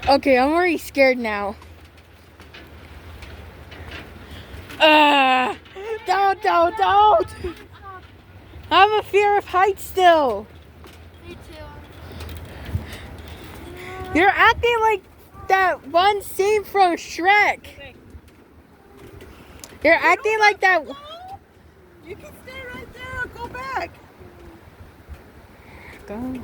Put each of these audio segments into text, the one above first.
Okay, I'm already scared now. Don't. I have a fear of heights still. Me too. You're acting like that one scene from Shrek. You're acting like that. You can stay right there or go back. Go.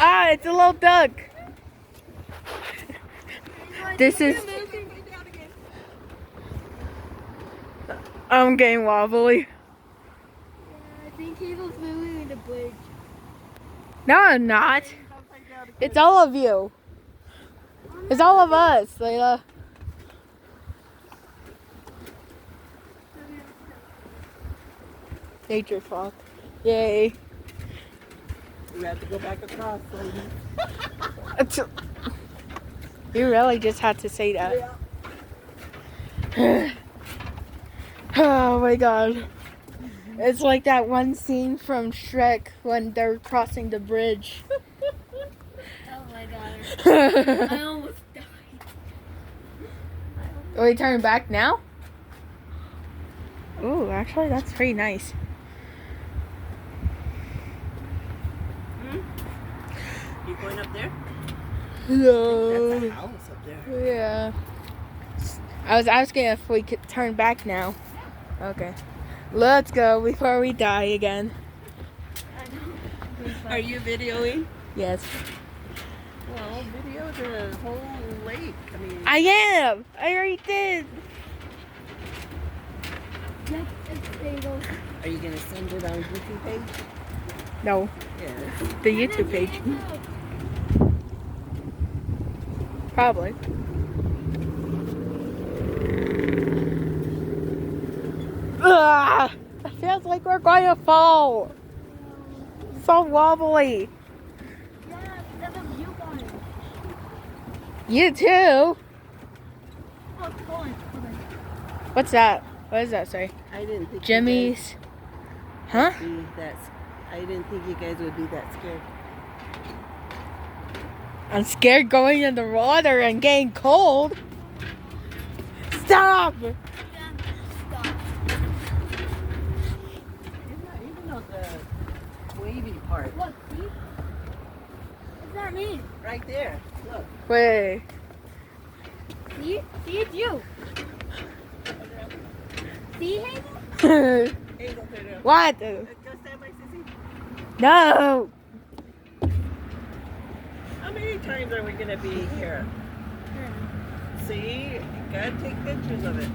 Ah, it's a little duck. This is. I'm getting wobbly. I think he was moving the bridge. No, I'm not. It's all of you. It's all of us, Layla. Nature Talk. Yay. We have to go back across, lady. You really just had to say that. Oh my god. It's like that one scene from Shrek when they're crossing the bridge. Oh my god. I almost died. Are we turning back now? Ooh, actually that's pretty nice. You going up there? No. That's a house up there. Yeah. I was asking if we could turn back now. Okay. Let's go before we die again. Are you videoing? Yes. Well, video the whole lake. I mean, I am! I already did. Yes, it's stable. are you going to send it on YouTube page? No, Yes. the YouTube page. Probably. Ugh! It feels like we're going to fall. So wobbly. Yeah, that's a view point. You too. Oh, come on. What's that? What does that say? I didn't think Jimmy's. Huh? I didn't think you guys would be that scared. I'm scared going in the water and getting cold. Stop! Stop. Even on the wavy part. Look, see? What's that mean? Right there. Look. Wait. See? See, it's you. See, Hazel? Hey, go there. What? Go stand by Sissy. No! How many times are we going to be here? See? You got to take pictures of it.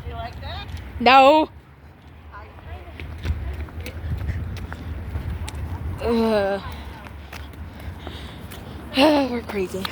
You like that? No! Ugh. We're crazy.